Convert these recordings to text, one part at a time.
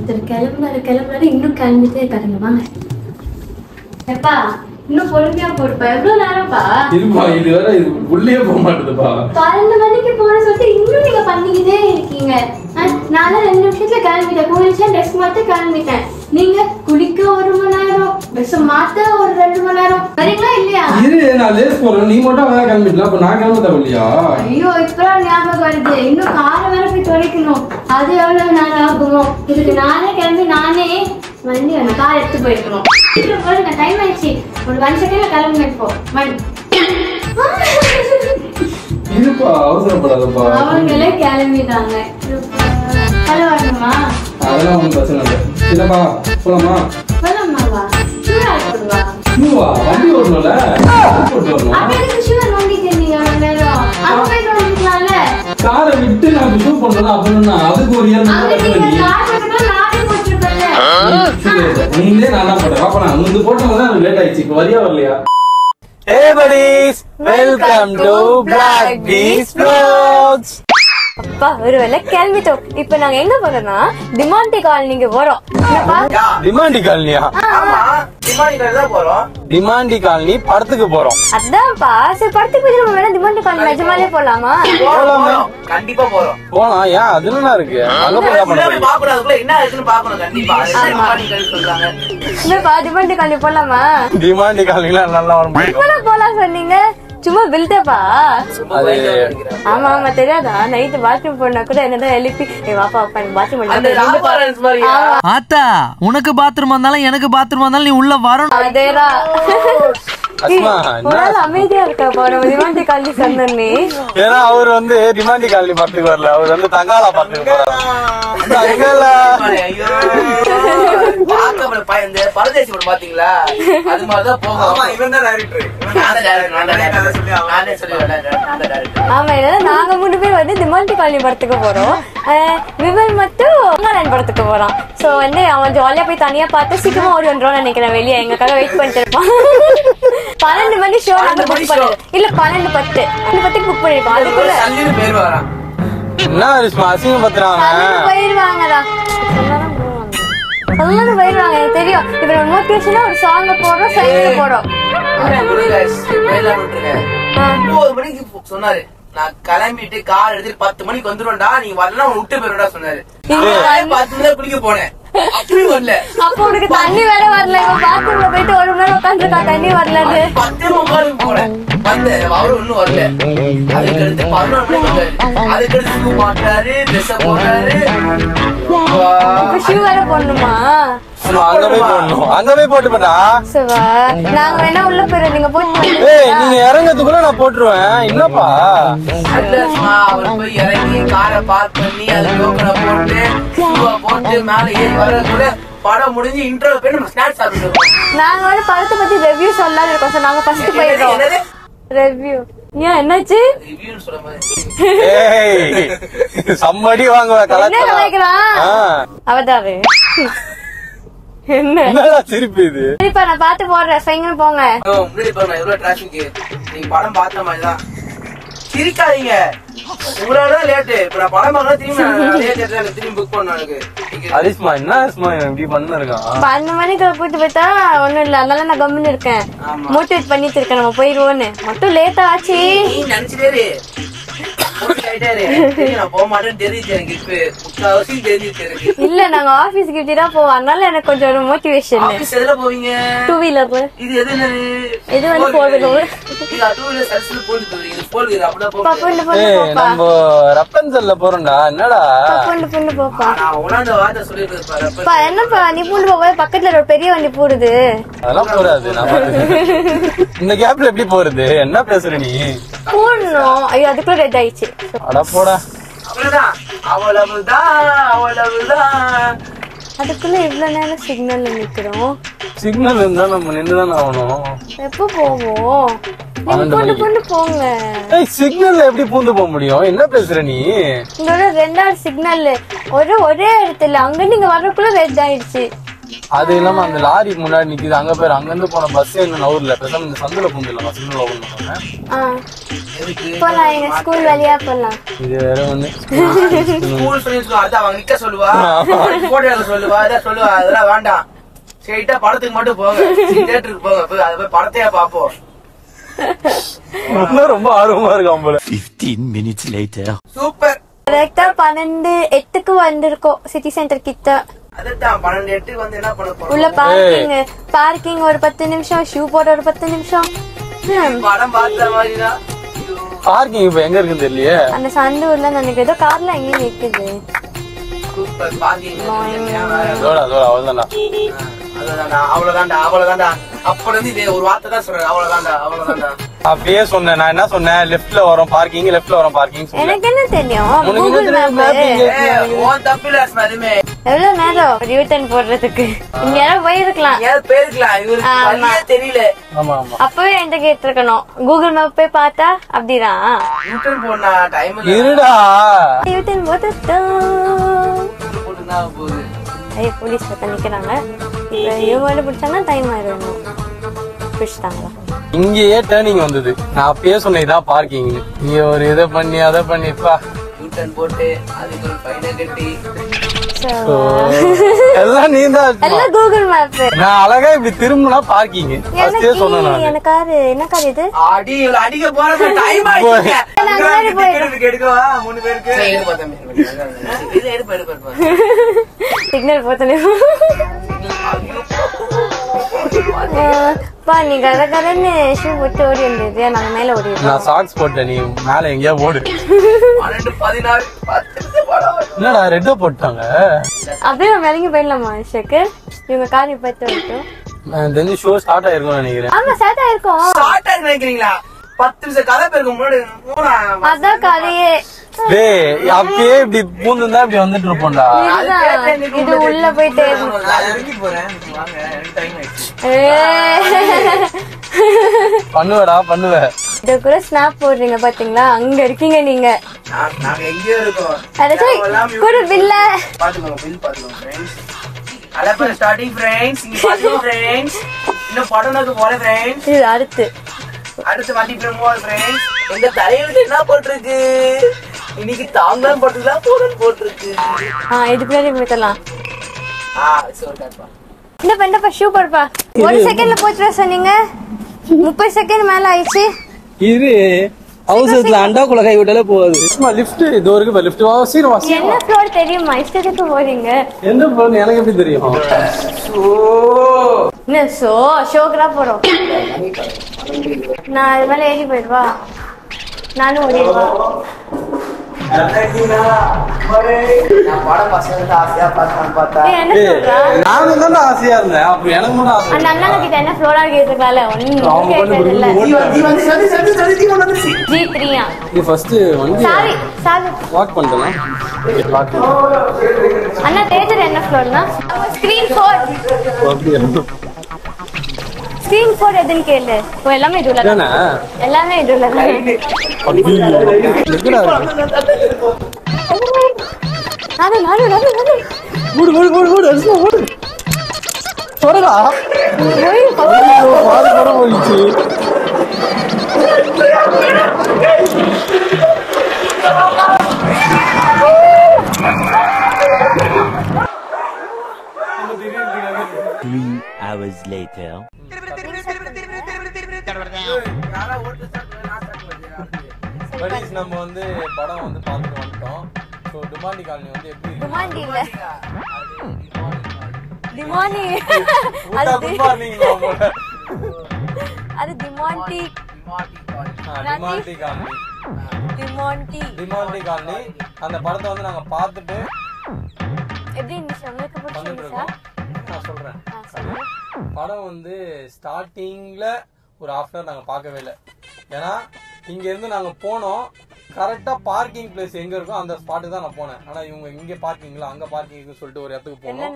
ஒருத்தர் கிளம்புனாரு இன்னும் கிளம்பிட்டே இருக்காருங்க. வாங்க எப்பா இன்னும் பொறுமையா போடுப்பா. எவ்வளவு நேரம்ப்பா இருப்பா? இது வேற உள்ளே போக மாட்டேதுப்பா. 12 மணிக்கு போன சொல்லிட்டு இன்னும் நீங்க பண்ணிக்கிட்டே இருக்கீங்க. நான் 2 நிமிஷத்துல கிளம்பிட்டேன். குளிச்சேன், ட்ரெஸ் மாத்த கிளம்பிட்டேன். நீங்க குளிக்க 1 மணி நேரம், ட்ரெஸ் மாத்த ஒரு 2 மணி நேரம். வரீங்களா இல்லையா? இரு, நான் லேட் போறேன். நீ மட்டும் அழகா கிளம்பிடலாம். அப்ப நான் கிளம்ப தேவையில்லையா? ஐயோ இப்பதான் ஞாபகம் வருது. இன்னும் காரை வேற போய் துடைக்கணும். அது எவ்வளவு நேரம் ஆகுமோ? இதுக்கு நானே கிளம்பி நானே வண்டி கார் எடுத்து போயிருக்கணும். டைம் ஆயிடுச்சு. ஒரு 1 செகண்ட்ல கிளம்புங்க. இப்போ இருப்பா, அவசரப்படாதப்பா. அவங்களே கிளம்பிட்டாங்க. ஹலோ வரணுமா? அதெல்லாம் ஒன்றும் பிரச்சனை இல்லை. இல்லப்பா போலாமா? போலாமாவா? ஷூரா போடுவா. ஷூவா? வண்டி ஓடணும்ல, போட்டு வரணும். அப்ப எதுக்கு ஷூ நோண்டிட்டு இருந்தீங்க அவ்வளவு நேரம்? அங்க போய் நோண்டிக்கலாம்ல. காரை விட்டு நான் ஷூ பண்ணணும் அப்படின்னா அதுக்கு ஒரு அங்க நீங்க கார் போட்டுக்கலாம், நானே போட்டுருப்பேன்ல. நீங்களே நானா போட்டேன். பாப்பா நான் வந்து போட்டோம்னா அது லேட் ஆயிடுச்சு. இப்போ வரியா வரலையா? Hey buddies, welcome to Black Bees Vlogs. அப்பா ஒருவேளை கிளம்பிட்டோம். இப்ப நாங்க எங்க போறோம்னா டிமாண்டி காலனிக்கு போறோம். டிமாண்டி காலனியா? ஆமா, டிமாண்டி காலனி தான் போறோம். டிமாண்டி காலனி படத்துக்கு போறோம். அதான்ப்பா சரி படத்துக்கு போய் நம்ம வேணா டிமாண்டி காலனி நிஜமாலே போலாமா? போறோம், கண்டிப்பா போறோம். போலாம். ஏன் அது என்ன இருக்கு? அங்க போய் என்ன பண்ண போறீங்க? பாக்குறதுக்குள்ள என்ன இருக்குன்னு பாக்கணும் கண்டிப்பா. டிமாண்டி காலனி சொல்றாங்க. இல்லப்பா டிமாண்டி காலனி போலாமா? டிமாண்டி காலனில நல்லா வரும். போலாம் சொன்னீங்க சும்மா பில்டப்பா. ஆமா ஆமா தெரியாதா? நைட்டு பாத்ரூம் போனா கூட என்னதான் எழுப்பி வாப்பா பாத்ரூம் ஆத்தா உனக்கு பாத்ரூம் வந்தாலும் எனக்கு பாத்ரூம் வந்தாலும் நீ உள்ள வரணும். அதேதான். அமைதியா இருக்கா பாரு டிமாண்டி காலனி சொன்னே. ஏன்னா அவர் வந்து டிமாண்டி காலனி படத்துக்கு வரல, அவர் வந்து தங்காலா படத்துக்கு போறாரு. பரதேசி படம் பாத்தீங்களா? அது மாதிரிதான் போகும். இவன் தான் டைரக்டர். ஆமா நாங்க 3 பேர் வந்து டிமாண்டி காலனி படத்துக்கு போறோம். விமல் மட்டும் மங்களான் படத்துக்கு போறான். சோ வந்து அவன் ஜாலியா போய் தனியா பார்த்து சீக்கிரமா ஓடி வந்துடும் நினைக்கிறேன். வெளியே எங்களுக்காக வெயிட் பண்ணிட்டு இருப்பான். 12 மணி ஷோ நாங்க புக் பண்ணது இல்ல 12:10 புக் பண்ணிருக்கோம். அதுக்குள்ள பேர் வரான். என்ன அசிங்கம் பத்துறாங்க. போயிருவாங்கடா. எல்லாரும் போயிருவாங்க எனக்கு தெரியும். இப்ப நம்ம மோட்டிவேஷனா ஒரு சாங்க போடுறோம், சைடுல போடுறோம். 9 மணிக்கு சொன்னாரு. நான் கிளம்பிட்டு கார் எடுத்து 10 மணிக்கு வந்துருவேன்டா, நீங்க வரலாம் விட்டு போயிருடா சொன்னாரு. 10 மணி குளிக்க போனேன். அப்படி வரல. அப்ப உனக்கு தண்ணி வேற வரல. இப்ப பாத்ரூம்ல போயிட்டு 1 மணி நேரம் உட்காந்துருக்கா தண்ணி வரலன்னு 10 போனேன். வந்தேன், அவரு ஒன்னும் வரல. அதுக்கடுத்து 11 மணிக்கு வந்தாரு. அதுக்கடுத்து ஷூ மாட்டாரு, ட்ரெஸ் போட்டாரு. ஷூ வேற போடணுமா? அங்க போய் போடணும். அங்க போய் போட்டு போட்டா நாங்க வேணா உள்ள போயிடும். நீங்க போட்டு நீங்க இறங்கறதுக்குள்ள நான் போட்டுருவேன். என்னப்பா அவர் போய் இறங்கி காரை பார்க் பண்ணி அது போட்டு போட்டு மேல ஏறி வர்றதுக்குள்ள படம் முடிஞ்சு இன்டர்வல் போய் நம்ம ஸ்நாக்ஸ் சாப்பிட்டு நாங்க வந்து படத்தை பத்தி ரிவ்யூ சொல்லலாம் இருக்கோம். சார் நாங்க ஃபர்ஸ்ட் போயிடுறோம். ரிவ்யூ ஏன் என்னாச்சு? ரிவ்யூ சொல்ற மாதிரி சம்மடி வாங்குவ கலாச்சாரம் அவதாரு என்ன திருப்பி இது சரிப்பா நான் பாத்து போடுறேன். சைங்கன்னு போங்க. முன்னாடி பாருங்க எவ்வளவு டிராபிக். நீங்க படம் பார்த்த மாதிரிதான். சிரிக்காதீங்க, உங்களாலதான் லேட்டு. இப்ப நான் படம் பார்க்கணும் திரும்பி புக் பண்ண எனக்கு. அரிஸ்மா என்ன அரிஸ்மா இப்படி பண்ணிருக்கான். 12 மணிக்கு கூட்டு போயிட்டா ஒண்ணும் இல்ல. அதனால நான் கம்முன்னு இருக்கேன். மோட்டிவேட் பண்ணிட்டு இருக்கேன் நம்ம போயிருவோன்னு. மட்டும் லேட்டா ஆச்சு. நீ நினைச்சிட்டே இல்ல நாங்க ஆபீஸ்க்கு இப்படிதான் போவோம். அதனால எனக்கு கொஞ்சம் ஒரு மோட்டிவேஷன். போவீங்க 2 வீலர். இது எது வந்து 4 வீலர். நம்ம ரப்பன்சல்ல போறோம்டா. என்னடா போப்பா என்னப்பா நீ பூண்டு போக பக்கத்துல ஒரு பெரிய வண்டி போடுது. அதெல்லாம் போறாது. இந்த கேப்ல எப்படி போறது? என்ன பேசுற நீ? போடணும். ஐயோ அதுக்குள்ள ரெட் ஆயிடுச்சு. அட போடா. அதுக்குள்ள இவ்வளவு நேரம் சிக்னல்ல நிக்கிறோம். சிக்னல் இருந்தா நம்ம நின்றுதானே ஆகணும். எப்ப போவோம்? நீங்க போங்க. சிக்னல்ல எப்படி பூந்து போக முடியும்? என்ன பேசுற நீ? இங்க 2வது சிக்னல் ஒரே இடத்துல. அங்க நீங்க வர்றதுக்குள்ள ரெட் ஆயிடுச்சு. அது இல்லாம அந்த லாரி முன்னாடி நிக்குது அங்க பேர் அங்க இருந்து போன பஸ் என்ன நவுர்ல பேசாம இந்த சந்துல பூந்துல சிக்னல் ஓபன் பண்ணுவாங்க. போலாம் எங்க ஸ்கூல் வழியா போலாம். இது வேற வந்து ஸ்கூல் ஃப்ரெண்ட்ஸ் அத அவங்க நிக்க சொல்லுவா போட்டோ எடுக்க சொல்லுவா அதான் சொல்லுவா அதெல்லாம் வேண்டாம் ஸ்ட்ரைட்டா படத்துக்கு மட்டும் போங்க தியேட்டருக்கு போங்க போய் அத போய் படத்தையா பாப்போம். ரொம்ப ஆர்வமா இருக்கான் போல. 15 minutes later. சூப்பர். கரெக்டா 12:08 வந்திருக்கோம் சிட்டி சென்டர் கிட்ட. அதுதான் 12:08 வந்து என்ன பண்ண போறோம்? உள்ள பார்க்கிங் ஒரு 10 நிமிஷம், ஷூ போட ஒரு 10 நிமிஷம். படம் பார்த்த மாதிரிதான். பார்க்கிங் இப்ப எங்க இருக்குன்னு தெரியலையே. அந்த சந்தூர்ல நினைக்கிறேன் ஏதோ கார்ல எங்க நிக்குது. Super parking. அவ்வளவுதான்டா. அவ்வளவுதான்டா அப்பல இருந்து இதே ஒரு வார்த்தை தான் சொல்றேன். அவ்வளவுதான்டா. அப்பயே சொன்னேன். நான் என்ன சொன்னேன்? லெஃப்ட்ல வரோம் பார்க்கிங், லெஃப்ட்ல வரோம் பார்க்கிங். எனக்கு என்ன தெரியும்? Google map. ஓன் தப்பு இல்ல அதுமே. எவ்வளவு நேரம் ரியூட்டன் போடுறதுக்கு? இங்க யாரும் போயிருக்கலாம். யாரும் போயிருக்கலாம். இவருக்கு வழியே தெரியல. ஆமா ஆமா. அப்பவே என்கிட்ட கேட்டிருக்கணும். கூகுள் மேப் போய் பார்த்தா அப்படிதான். யூட்டன் போனா டைம் இல்ல. இருடா. ரியூட்டன் போட்டுட்டோம். போட்டுனா போகுது. ஐயோ போலீஸ் பக்கம் நிக்கிறாங்க. இப்ப இவங்க பிடிச்சாங்கன்னா டைம் ஆயிடும். பிடிச்சிட்டாங்களா? இங்கேயே டேர்னிங் வந்தது. நான் அப்பயே சொன்னேன் இதான் பார்க்கிங். நீ ஒரு இதை பண்ணி அதை பண்ணிப்பா யூட்டன் போட்டு அதுக்கு ஒரு ஃபைனை கட்டி எல்லாம் நீ தான். எல்லாம் கூகுள் மேப். நான் அழகா இப்படி திரும்பினா பார்க்கிங். ஃபர்ஸ்டே சொன்னேன் நான். எனக்கு காரு என்ன கார் இது? அடி இவள அடிக்க போறது டைம் ஆயிடுச்சு. டிக்கெட் எடுக்கவா 3 பேருக்கு? சரி எடு பார்த்தேன். இது எடுப்பா. சிக்னல் போத்தனே. பா நீ கடகடன்னு ஷூ போட்டு ஓடி வந்தது. நாங்க மேல ஓடி. நான் சாக்ஸ் போட்டேன். நீ மேல எங்கேயா ஓடு. 12:16 என்னடா ரெட்டா போட்டாங்க. அப்படியே மேலங்க போயிடலாமா ஷேக்கு? இவங்க கார் இப்ப எடுத்து நான் தெரிஞ்சு ஷோ ஸ்டார்ட் ஆயிருக்கும்னு நினைக்கிறேன். ஆமா ஸ்டார்ட் ஆயிருக்கும். ஸ்டார்ட் ஆகி நினைக்கிறீங்களா? 10 நிமிஷம் கதை பேருக்கு முன்னாடி அதான் கதையே. டேய் அப்பயே இப்படி பூந்துந்தா இப்படி வந்துட்டு இருப்போம்டா. இது உள்ள போயிட்டு இறங்கி போறேன். வாங்க எனக்கு டைம் ஆயிடுச்சு. பண்ணுவடா பண்ணுவ. இத கூட ஸ்னாப் போடுறீங்க பாத்தீங்களா? அங்க இருக்கீங்க நீங்க. நாங்க எங்கேயோ இருக்கோம். அதான் கூட பில்ல பாத்துக்கோங்க. பில் பாத்துக்கோங்க ஃப்ரெண்ட்ஸ். அலப்பற starting friends. இங்க பாத்துக்கோங்க ஃப்ரெண்ட்ஸ். இன்னும் படம்க்கு போற ஃப்ரெண்ட்ஸ். இது அடுத்து வண்டி பிரமோல் ஃப்ரெண்ட்ஸ். எங்க தலையில என்ன போட்டுருக்கு? இன்னைக்கு தாங்கலாம் போட்டுக்கலாம் போட்டுருக்கு. இதுக்கு முன்னாடி போய்த்தலாம். சோர்டாப்பா. இந்த பெண்டப்பா ஷூ போடுப்பா. 1 செகண்ட்ல போச்சுடா சொன்னீங்க. 30 செகண்ட் மேல ஆயிடுச்சு. இது அவசரத்துல அண்டாக்குள்ள கை விட்டாலே போகுது. லிஃப்ட் இது வரைக்கும் லிஃப்ட் வா சீக்கிரம் வா. என்ன ஃப்ளோர் தெரியுமா? இஷ்டத்துக்கு போறீங்க. எந்த ஃப்ளோர் எனக்கு எப்படி தெரியும்? என்ன ஷோக்குறா போறோம். நான் அது மேல ஏறி போயிடுவா. நானும் ஓடிடுவா. என்ன சொல்றா? நானும் தான் ஆசையா இருந்தேன். அப்ப எனக்கு மட்டும் ஆசை. அந்த அண்ணா கிட்ட என்ன ஃப்ளோரா கேட்டுருக்கால ஒன்னும் கேட்டதில்ல. G3 இது ஃபர்ஸ்ட் வண்டி சாரி வாக் பண்ணலாம். வாக் அண்ணா தேட்டர் என்ன ஃப்ளோர்னா? ஸ்கிரீன் 4. ஸ்கிரீன் 4 எதுன்னு கேளு. எல்லாமே இதுல தானே? எல்லாமே இதுல தான். ஓடு தொடரா. பாதி படம் போயிடுச்சு. Hours later. நம்ம வந்து படம் வந்து பார்த்துட்டு வந்துட்டோம். ஸோ டிமாண்டி காலனி வந்து எப்படி டிமாண்டி இல்ல டிமாண்டி அது டிமாண்டி டிமாண்டி காலனி அந்த படத்தை வந்து நாங்க பார்த்துட்டு எப்படி இருந்துச்சு உங்களுக்கு பிடிச்சிருந்தா? நான் சொல்றேன். படம் வந்து ஸ்டார்டிங்ல ஒரு 1/2 hour நாங்க பார்க்கவே இல்லை. ஏன்னா இங்க இருந்து நாங்க போனோம். கரெக்டா பார்க்கிங் பிளேஸ் எங்க இருக்கோ அந்த ஸ்பாட்டுக்கு தான் நான் போனேன். ஆனா இவங்க இங்க பார்க்கிங்ல அங்க பார்க்கிங் சொல்லிட்டு ஒரு இடத்துக்கு போனோம்.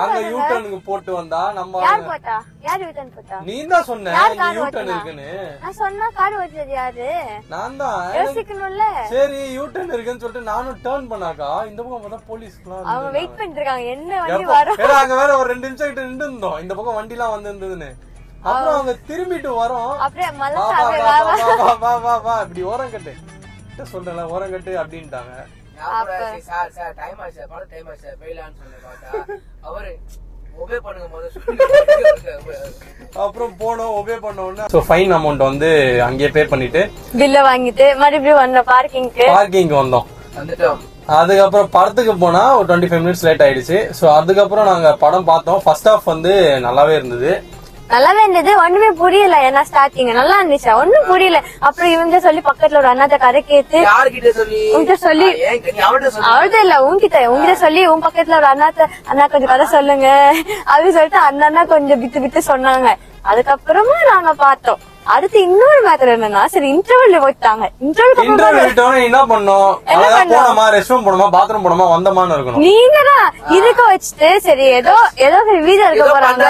அங்க யூ டர்னுக்கு போட்டு வந்தா நம்ம யார் போட்டா? யார் யூ டர்ன் போட்டா? நீ தான் சொன்ன யூ டர்ன் இருக்குன்னு. நான் சொன்னா கார் ஓட்டுறது யாரு? நான் தான். யோசிக்கணும்ல. சரி யூ டர்ன் இருக்குன்னு சொல்லிட்டு நானும் டர்ன் பண்ணாக்கா இந்த பக்கம் பார்த்தா போலீஸ்லாம் அவங்க வெயிட் பண்ணிட்டு இருக்காங்க என்ன வண்டி வரும். ஏன்னா அங்க வேற ஒரு 2 நிமிஷம் கிட்ட நின்று இருந்தோம் இந்த பக்கம் வண்டி எல்லாம் வந்து இருந்ததுன்னு. அப்புறம் அவங்க திரும்பிட்டு வரோம். அப்படியே வா இப்படி ஓரம் கட்டு சொல்றேன்ல ஓரம் கட்டு அப்படின்ட்டாங்க. அப்புறம் போனோம் ஒபே பண்ண உடனே சோ ஃபைன் அமௌண்ட் வந்து அங்கேயே பே பண்ணிட்டு பில்ல வாங்கிட்டு மறுபடியும் வந்த பார்க்கிங் வந்தோம். அதுக்கப்புறம் படத்துக்கு போனா ஒரு 25 மினிட்ஸ் லேட் ஆயிடுச்சு. சோ அதுக்கப்புறம் நாங்க படம் பார்த்தோம். ஃபர்ஸ்ட் ஹாஃப் வந்து நல்லாவே இருந்தது. ஒண்ணுமே புரியல. ஏன்னா ஸ்டார்டிங் நல்லா இருந்துச்சு ஒண்ணும் புரியல. அப்புறம் இவங்க சொல்லி பக்கத்துல ஒரு அண்ணாத்த கரை கேட்டு உங்ககிட்ட சொல்லி அவர்தான் இல்ல உங்ககிட்ட சொல்லி உன் பக்கத்துல ஒரு அண்ணா கொஞ்சம் கதை சொல்லுங்க அப்படின்னு சொல்லிட்டு அண்ணா கொஞ்சம் விட்டு சொன்னாங்க. அதுக்கப்புறமா நாங்க பார்த்தோம். அடுத்து இன்னொரு மேட்டர் என்னன்னா சரி இன்டர்வெல் போட்டாங்க. இன்டர்வெல் என்ன பண்ணோம்? போனோமா ரெஸ்ட் ரூம் போனோமா பாத்ரூம் போனோமா வந்தமான்னு இருக்கணும். நீங்க தான் இருக்க வச்சுட்டு சரி ஏதோ வீடியோ எடுக்க போறாங்க.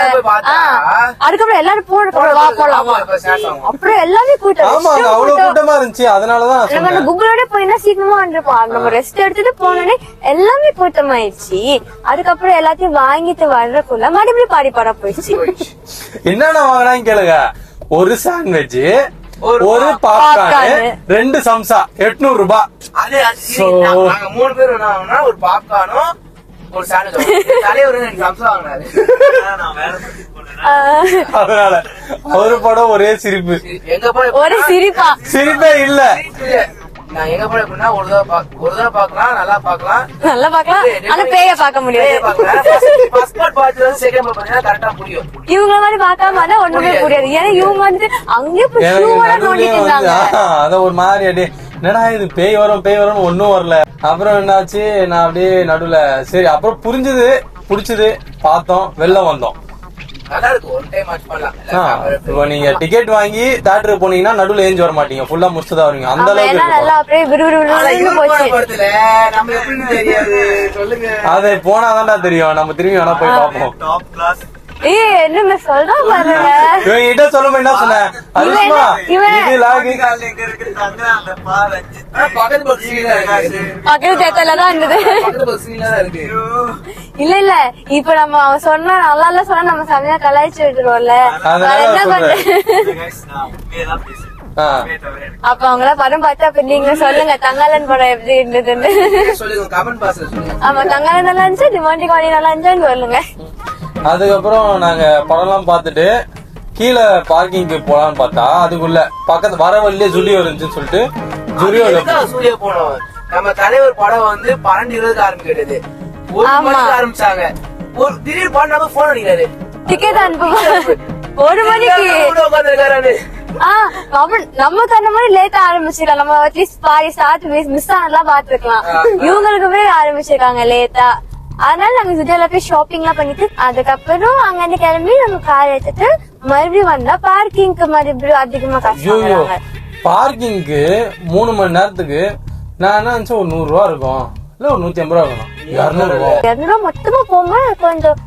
அதுக்கப்புறம் எல்லாரும் போலாம் அப்புறம் எல்லாமே கூட்டம் அவ்வளவு கூட்டமா இருந்துச்சு. அதனாலதான் கும்பலோட போயினா சீக்கிரமா வந்துருப்போம். நம்ம ரெஸ்ட் எடுத்துட்டு போனோடனே எல்லாமே கூட்டமாயிடுச்சு. அதுக்கப்புறம் எல்லாத்தையும் வாங்கிட்டு வர்றதுக்குள்ள மறுபடியும் பாடம் போயிடுச்சு. என்னென்ன வாங்கினாங்க கேளுங்க. ஒரு சாண்ட்விச் ஒரு பாப்கார்ன் 2 சம்சா 800 ரூபாய். நாங்க 3 பேர் ஒரு பாப்கார்னும் ஒரு சாண்ட்விச் தலைவர் 2 சம்சா வாங்கினாரு. அதனால ஒரு படம் ஒரே சிரிப்பு. எங்க போய் ஒரு சிரிப்பே இல்ல. நான் எங்க போய் எப்படின்னா ஒரு தடவை பாக்கலாம் நல்லா பாக்கலாம் ஆனா பேய பாக்க முடியாது. இவங்க மாதிரி பாக்காம ஒண்ணுமே புரியாது. ஏன்னா இவங்க வந்து அங்கேயே நோண்டிட்டு இருந்தாங்க. அத ஒரு மாதிரி அப்படியே என்னடா இது பேய் வரும் ஒன்னும் வரல. அப்புறம் என்னாச்சு நான் அப்படியே நடுவுல சரி அப்புறம் புடிச்சது பார்த்தோம் வெளில வந்தோம். இப்போ நீங்க டிக்கெட் வாங்கி தியேட்டருக்கு போனீங்கன்னா நடுவுல ஏஞ்சி வர மாட்டீங்க. ஃபுல்லா முடிச்சுதான் வருவீங்க. அந்த அளவுக்கு அது போனாதான்டா தெரியும். நம்ம திரும்பி வேணா போய் பார்ப்போம். என்ன சொல்றா பாருங்க. இவங்கிட்ட சொல்லும் என்ன சொன்னேன் பக்கத்து தேட்டர்லதான் இருந்தது. இல்ல இப்ப நம்ம அவன் சொன்னா நல்லா சொன்னா நம்ம செமையா கலாய்ச்சி விட்டுருவோம்ல. என்ன பண்ற அப்ப அவங்கள படம் பார்த்தா அப்ப நீங்க சொல்லுங்க தங்காளன் படம் எப்படி இருந்ததுன்னு. ஆமா தங்காளன் நல்லா இருந்துச்சு டிமாண்டி காலி நல்லா இருந்துச்சுன்னு சொல்லுங்க. அதுக்கப்புறம் நாங்க படம் எல்லாம் பாத்துட்டு கீழே பார்க்கிங்க்கு போலான்னு பார்த்தா அதுக்குள்ள பக்கத்து வர வழியே ஜூலியோ இருந்துச்சுன்னு சொல்லிட்டு ஜூலியோ போனோம். நம்ம தலைவர் படம் வந்து 12:20 ஆரம்பிக்கிறது. 1 மணிக்கு ஆரம்பிச்சாங்க. ஒரு திடீர் பண்ணாம போன் அடிக்கிறாரு டிக்கெட் அனுப்பு 1 மணிக்கு உட்காந்துருக்காரு. நம்ம அந்த மாதிரி லேட்டா ஆரம்பிச்சிடலாம். நம்ம அட்லீஸ்ட் பாதி ஸ்டார்ட் மிஸ் ஆனதெல்லாம் பாத்துருக்கலாம். இவங்களுக்குமே ஆரம்பிச்சிருக்காங்க லேட்டா. அதனால நாங்க சுஜால போய் ஷாப்பிங் எல்லாம் பண்ணிட்டு அதுக்கப்புறம் அங்க இருந்து கிளம்பி நம்ம கார் எடுத்துட்டு மறுபடியும் வந்தா பார்க்கிங்க்கு மறுபடியும் அதிகமா கஷ்டம். பார்க்கிங்க்கு 3 மணி நேரத்துக்கு நான் என்ன நினைச்சேன் ஒரு 100 ரூபா இருக்கும் இல்ல ஒரு 150 ரூபா இருக்கணும். 200 ரூபா மொத்தமா போகும்போது கொஞ்சம்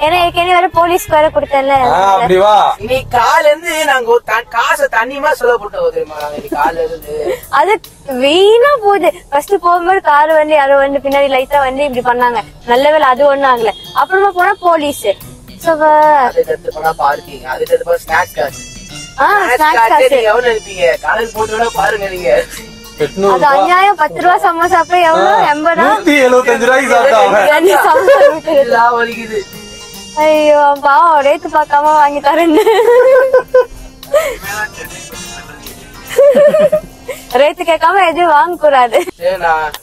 ஏன்னா ஏற்கனவே வேற போலீஸ் வேற கொடுத்தல. அப்படிவா இன்னைக்கு கால இருந்து நாங்க காசை தண்ணியமா சொல்லப்பட்டோம். அது வீணா போகுது. ஃபர்ஸ்ட் போகும்போது கார் வந்து யாரோ வந்து பின்னாடி லைட்டா வந்து இப்படி பண்ணாங்க. நல்ல வேலை அது ஒண்ணும் ஆகல. அப்புறமா போனா போலீஸ் பார்க்கிங் அதுக்கு ஸ்நாக்ஸ் காசு பாருங்க நீங்க அது அநியாயம். 10 ரூபா சமோசா அப்புறம் எவ்வளவு 175 ரூபாய்க்கு வலிக்குது. ஐயோ பாவம் ரேட்டு பாக்காம வாங்கி தரேன்னு ரேட்டு கேட்காம எதுவும் வாங்க கூடாது.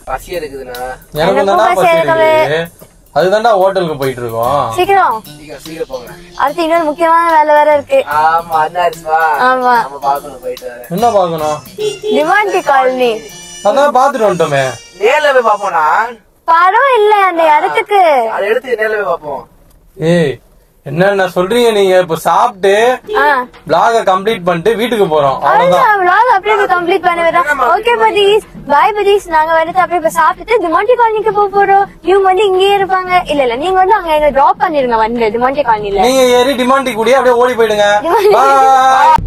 பசி இருக்குதுண்ணா அதுதான்டா ஹோட்டலுக்கு போயிட்டு இருக்கோம். சீக்கிரம் போங்க. அடுத்து இன்னொரு முக்கியமான வேலை வேற இருக்கு. ஆமா என்ன பாக்கணும்? டிமாண்டி காலனி அதான் பாத்துட்டு வந்துட்டோமே. நேர்ல போய் பாப்போம்னா படம் இல்ல அந்த இடத்துக்கு அதை எடுத்து நேர்ல போய் பாப்போம். ஏய் என்ன சொல்றீங்க நீங்க? இப்ப சாப்பிட்டு vlog கம்ப்ளீட் பண்ணிட்டு வீட்டுக்கு போறோம். அவ்வளவுதான். vlog அப்படியே கம்ப்ளீட் பண்ணுவேன். Okay buddies, bye buddies. நாங்க வந்து அப்படியே இப்ப சாப்பிட்டுட்டு டிமாண்டி காலனிக்கு போறோம். இவங்க வந்து இங்கே இருப்பாங்க. இல்ல நீங்க வந்து அங்க எங்க டிராப் பண்ணிருங்க வந்து டிமாண்டி காலனில. நீங்க ஏறி டிமாண்டி கூடியே அப்படியே ஓடி போயிடுங்க.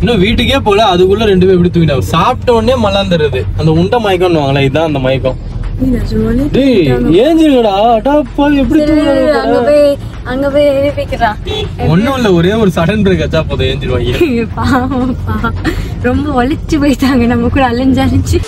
இன்னும் வீட்டுக்கே போல அதுக்குள்ள 2 பேரும் எப்படி தூங்கிட்டாங்க. சாப்பிட்ட உடனே மலாந்துருது. அந்த உண்ட மயக்கம்னு வாங்கலாம். இதுதான் அந்த மயக்கம். அங்க போய் எழுப்பிக்கிறான். ஒண்ணும் இல்ல, ஒரே ஒரு சடன் பிரேக் வச்சா போதும் ஏஞ்சிருவாங்க. ரொம்ப ஒளிச்சு போயிட்டாங்க. நம்ம கூட அலைஞ்சு